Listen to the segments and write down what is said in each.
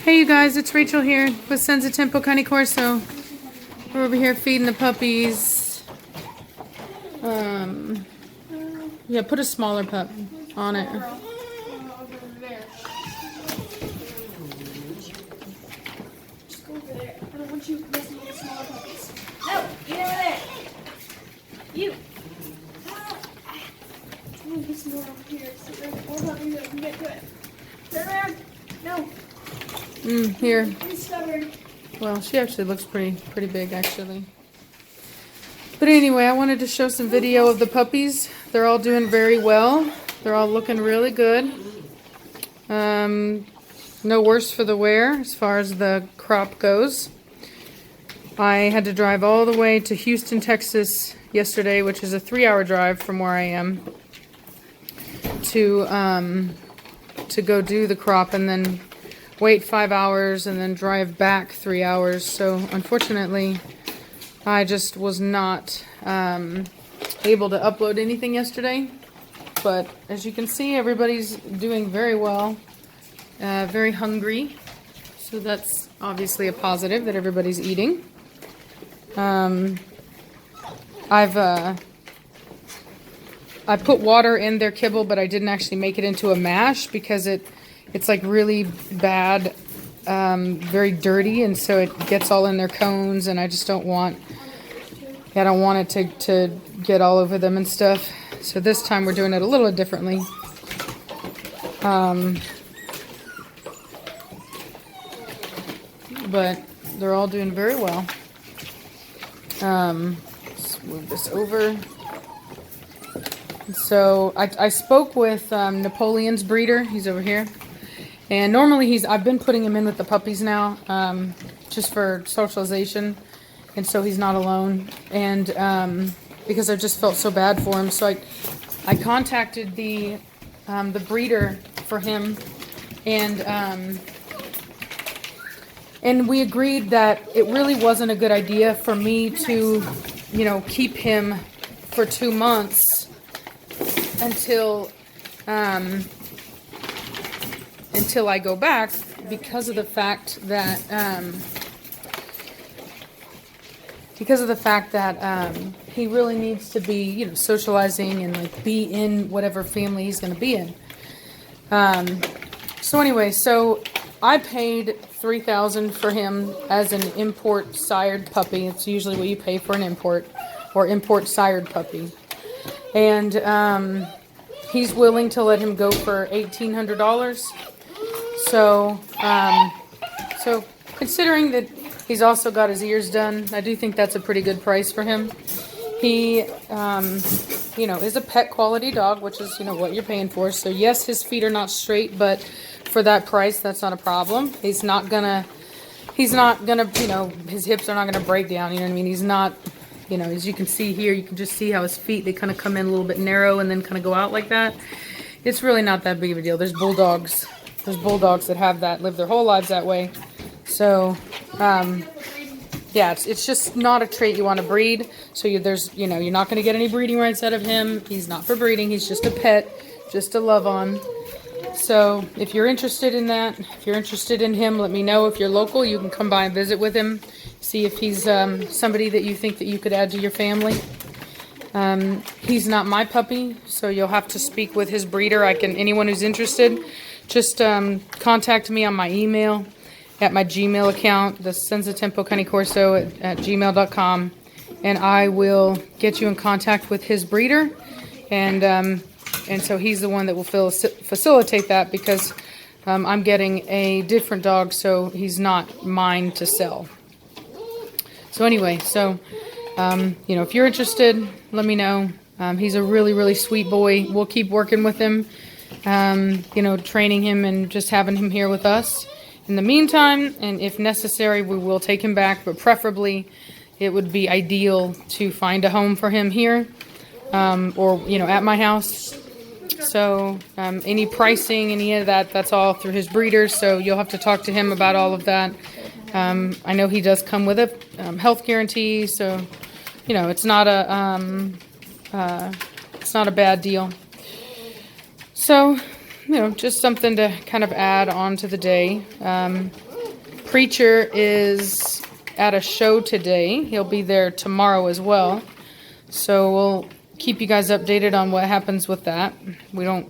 Hey you guys, it's Rachel here with Senza Tempo Cane Corso. We're over here feeding the puppies. Yeah, put a smaller pup on it. Just go over there. I don't want you messing with the smaller puppies. No, get over there. You. Move this more over here so there's more puppies that can get to it. Turn around. No. Here. He's stubborn. Well, she actually looks pretty big actually. But anyway, I wanted to show some video of the puppies. They're all doing very well. They're all looking really good. No worse for the wear as far as the crop goes. I had to drive all the way to Houston, Texas yesterday, which is a 3-hour drive from where I am, to go do the crop and then wait 5 hours and then drive back 3 hours. So unfortunately, I just was not able to upload anything yesterday. But as you can see, everybody's doing very well, very hungry. So that's obviously a positive that everybody's eating. I put water in their kibble, but I didn't actually make it into a mash because it's like really bad, very dirty, and so it gets all in their cones, and I just don't want it to get all over them and stuff. So this time we're doing it a little differently. But they're all doing very well. Let's move this over. So I spoke with Napoleon's breeder. He's over here. And normally I've been putting him in with the puppies now, just for socialization, and so he's not alone. And because I just felt so bad for him, so I contacted the breeder for him, and we agreed that it really wasn't a good idea for me to, keep him for 2 months until I go back, because of the fact that he really needs to be, socializing and like be in whatever family he's going to be in. So anyway, so I paid $3,000 for him as an import sired puppy. It's usually what you pay for an import or import sired puppy. And he's willing to let him go for $1,800. So, so considering that he's also got his ears done, I do think that's a pretty good price for him. He, is a pet quality dog, which is, what you're paying for. So yes, his feet are not straight, but for that price, that's not a problem. He's not gonna, his hips are not gonna break down. You know what I mean? He's not, as you can see here, you can just see how his feet, they kind of come in a little bit narrow and then kind of go out like that. It's really not that big of a deal. There's bulldogs that have that, live their whole lives that way. So, yeah, it's just not a trait you want to breed. So you're not going to get any breeding rights out of him. He's not for breeding. He's just a pet, just to love on. So if you're interested in that, if you're interested in him, let me know. If you're local, you can come by and visit with him. See if he's somebody that you think that you could add to your family. He's not my puppy, so you'll have to speak with his breeder. Anyone who's interested, just contact me on my email at my Gmail account, the Senza Tempo Cane Corso at gmail.com, and I will get you in contact with his breeder, and so he's the one that will facilitate that, because I'm getting a different dog, so he's not mine to sell. So anyway, if you're interested, let me know. He's a really, really sweet boy. We'll keep working with him, training him and just having him here with us. In the meantime, and if necessary, we will take him back, but preferably it would be ideal to find a home for him here, or, at my house. So any pricing, any of that, that's all through his breeders, so you'll have to talk to him about all of that. I know he does come with a health guarantee, so, it's not a bad deal. So, just something to kind of add on to the day. Preacher is at a show today. He'll be there tomorrow as well. So we'll keep you guys updated on what happens with that. We don't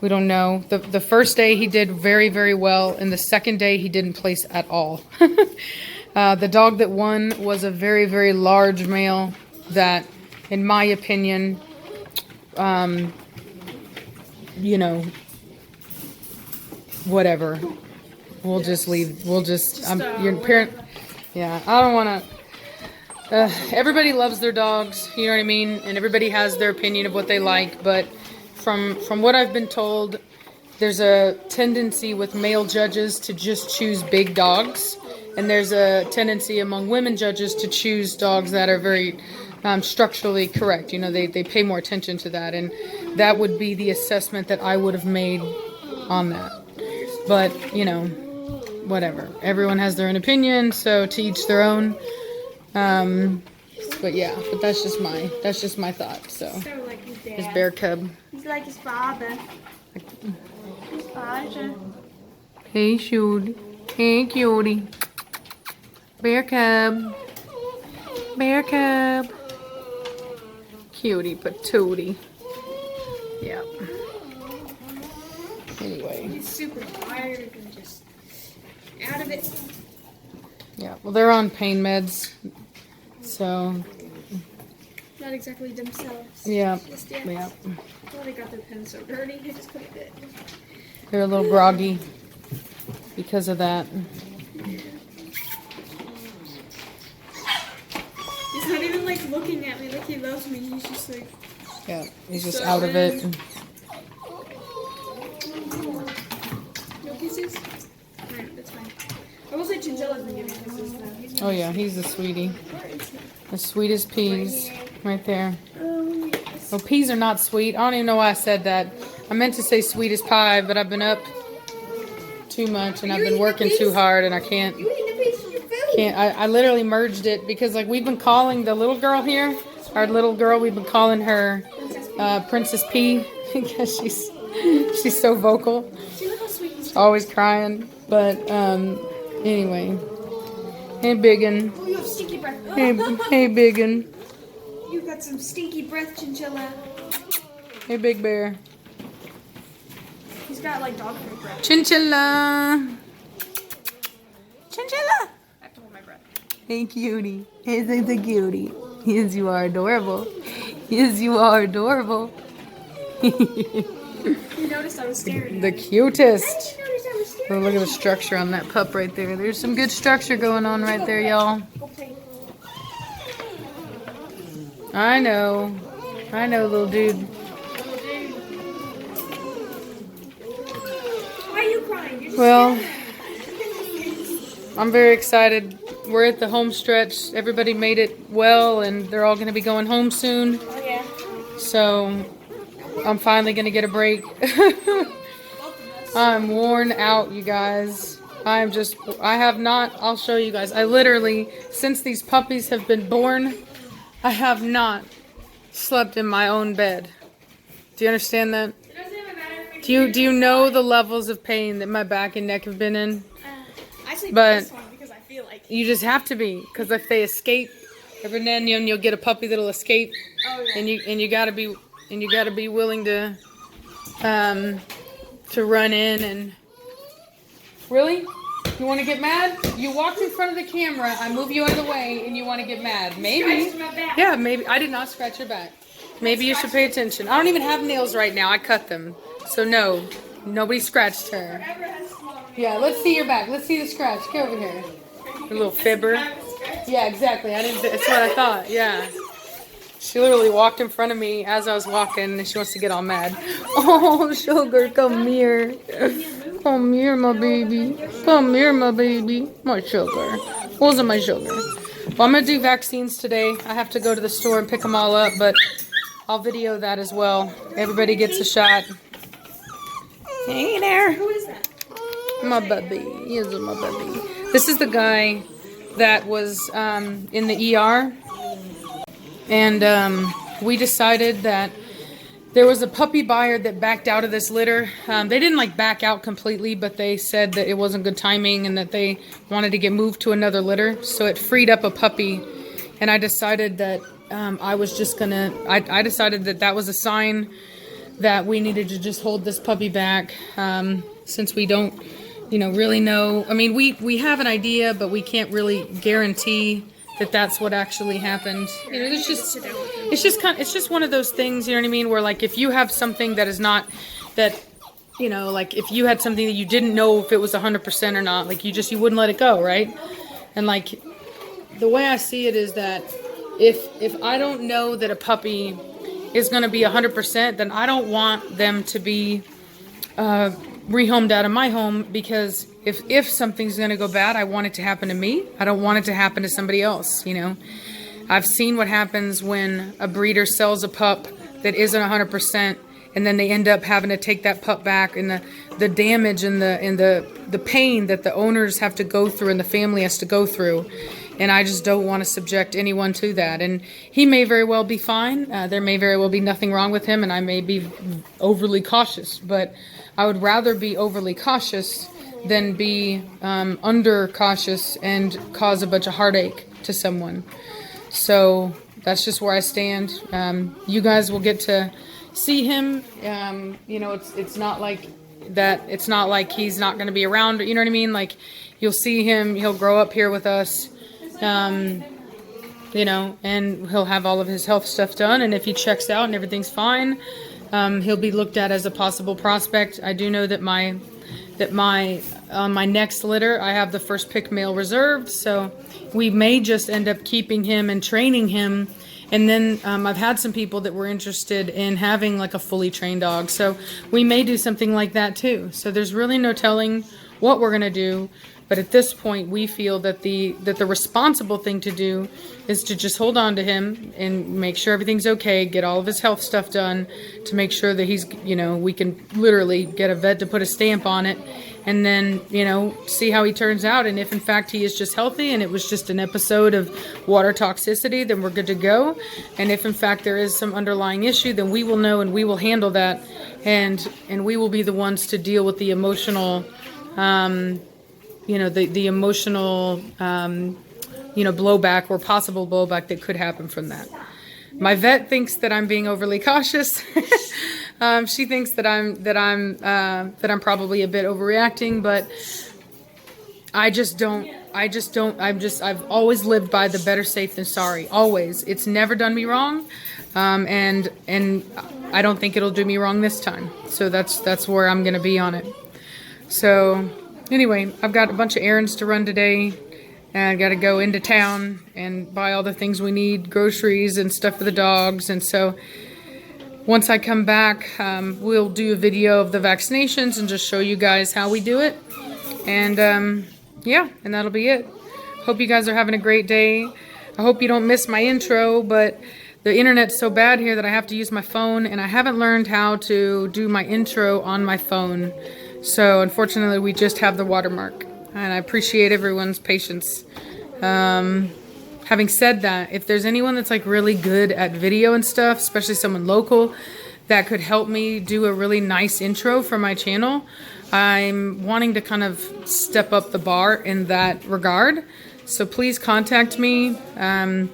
know. The first day he did very, very well, and the second day he didn't place at all. The dog that won was a very, very large male that, in my opinion, you know, whatever. We'll just leave. We'll just your parent. Yeah, I don't want to. Everybody loves their dogs, you know what I mean, and everybody has their opinion of what they like. But from what I've been told, there's a tendency with male judges to just choose big dogs, and there's a tendency among women judges to choose dogs that are very structurally correct. You know, they pay more attention to that, and that would be the assessment that I would have made on that. But you know, whatever. Everyone has their own opinion, so to each their own. But yeah, but that's just my thought. So like his bear cub. He's like his father. His father. Hey, Shudi. Hey, cutie. Bear cub. Bear cub. Cutie patootie. Yep. Anyway. He's super tired and just out of it. Yeah, well, they're on pain meds, so. Not exactly themselves. Yeah. Just yet. Yeah. Oh, they got their pen so dirty. I just put it. They're a little groggy because of that. He's not even like looking at me like he loves me. He's just like. Yeah, he's just out of it. No kisses? Alright, that's fine. I will say Chinchilla's been giving kisses though. Oh yeah, he's the sweetie. The sweetest peas. Right there. Oh, yes. Well, peas are not sweet. I don't even know why I said that. I meant to say sweet as pie, but I've been up too much and I've been working too hard and I can't. You eating a piece of your food? I literally merged it because like we've been calling the little girl here, our little girl, we've been calling her Princess P because she's so vocal. See, look how sweet he's Always crying. But anyway. Hey biggin. Oh, you have stinky breath. Hey biggin. You got some stinky breath, Chinchilla. Hey big bear. He's got like dog food breath. Chinchilla. Chinchilla. I have to hold my breath. Hey cutie. Isn't the cutie? Yes, you are adorable. Yes, you are adorable. You noticed I was staring at The him. cutest. You noticed I was staring Oh, look at the structure on that pup right there. There's some good structure going on right there, y'all. Go play. I know, little dude. Why are you crying? You're just Well, staring. I'm very excited. We're at the home stretch. Everybody made it well, and they're all going to be going home soon. Oh yeah. So I'm finally going to get a break. I'm worn out, you guys. I have not, I'll show you guys. I literally, since these puppies have been born, I have not slept in my own bed. Do you understand that? It doesn't even matter if we Do you know the levels of pain that my back and neck have been in? I sleep But- with this one because I feel like. You just have to be, because if they escape, every now and then you'll get a puppy that'll escape, Oh yeah. and you gotta be willing to run in and. Really? You want to get mad? You walked in front of the camera. I move you out of the way, and you want to get mad? Maybe. Scratched my back. Yeah, maybe. I did not scratch your back. Maybe you should pay attention. I don't even have nails right now. I cut them, so no, nobody scratched her. Whoever has small Yeah, let's see your back. Let's see the scratch. Get over here. Your little fibber. Yeah, exactly. That's what I thought. Yeah. She literally walked in front of me as I was walking, and she wants to get all mad. Oh, sugar, come here. Come here, my baby. Come here, my baby. My sugar. Wasn't my sugar. Well, I'm going to do vaccines today. I have to go to the store and pick them all up, but I'll video that as well. Everybody gets a shot. Hey there. Who is that? My baby. Yes, my baby. This is the guy that was in the ER. And we decided that there was a puppy buyer that backed out of this litter. They didn't like back out completely, but they said that it wasn't good timing and that they wanted to get moved to another litter. So it freed up a puppy, and I decided that I was just gonna, I decided that that was a sign that we needed to just hold this puppy back, since we don't, you know, really know. I mean, we have an idea, but we can't really guarantee that that's what actually happened. You know, it's just one of those things, you know what I mean, where like if you have something that is not, that, you know, like if you had something that you didn't know if it was 100% or not, like you wouldn't let it go, right? And like the way I see it is that if I don't know that a puppy is going to be 100%, then I don't want them to be rehomed out of my home, because if something's going to go bad, I want it to happen to me. I don't want it to happen to somebody else, you know. I've seen what happens when a breeder sells a pup that isn't 100%, and then they end up having to take that pup back, and the damage and the pain that the owners have to go through and the family has to go through. And I just don't want to subject anyone to that. And he may very well be fine. There may very well be nothing wrong with him, and I may be overly cautious. But I would rather be overly cautious than be under cautious and cause a bunch of heartache to someone. So that's just where I stand. You guys will get to see him. You know, it's not like that. It's not like he's not going to be around. You know what I mean? Like, you'll see him. He'll grow up here with us. You know, and he'll have all of his health stuff done. And if he checks out and everything's fine, he'll be looked at as a possible prospect. I do know that my next litter, I have the first pick male reserved, so we may just end up keeping him and training him. And then I've had some people that were interested in having like a fully trained dog, so we may do something like that too. So there's really no telling what we're gonna do. But at this point, we feel that the responsible thing to do is to just hold on to him and make sure everything's okay, get all of his health stuff done, to make sure that he's, you know, we can literally get a vet to put a stamp on it, and then, you know, see how he turns out. And if in fact he is just healthy and it was just an episode of water toxicity, then we're good to go. And if in fact there is some underlying issue, then we will know and we will handle that, and we will be the ones to deal with the emotional you know, the emotional, you know, blowback or possible blowback that could happen from that. My vet thinks that I'm being overly cautious. She thinks that I'm probably a bit overreacting, but I've always lived by the better safe than sorry. Always. It's never done me wrong. And I don't think it'll do me wrong this time. So that's where I'm going to be on it. So anyway, I've got a bunch of errands to run today, and I got to go into town and buy all the things we need, groceries and stuff for the dogs. And so once I come back, we'll do a video of the vaccinations and just show you guys how we do it. And yeah, and that'll be it. Hope you guys are having a great day. I hope you don't miss my intro, but the internet's so bad here that I have to use my phone, and I haven't learned how to do my intro on my phone. So unfortunately, we just have the watermark, and I appreciate everyone's patience. Having said that, if there's anyone that's like really good at video and stuff, especially someone local that could help me do a really nice intro for my channel, I'm wanting to kind of step up the bar in that regard. So please contact me. I'm,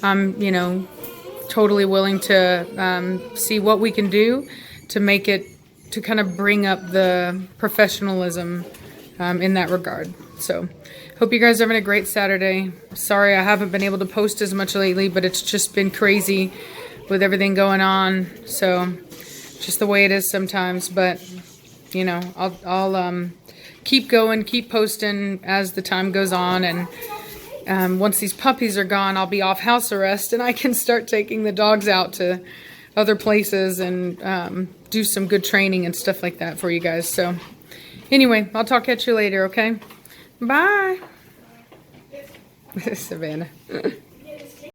you know, totally willing to see what we can do to make it, to kind of bring up the professionalism in that regard. So hope you guys are having a great Saturday. Sorry I haven't been able to post as much lately, but it's just been crazy with everything going on. So just the way it is sometimes. But you know, I'll keep going, keep posting as the time goes on. And once these puppies are gone, I'll be off house arrest, and I can start taking the dogs out to other places and do some good training and stuff like that for you guys. So anyway, I'll talk at you later, okay? Bye. Savannah.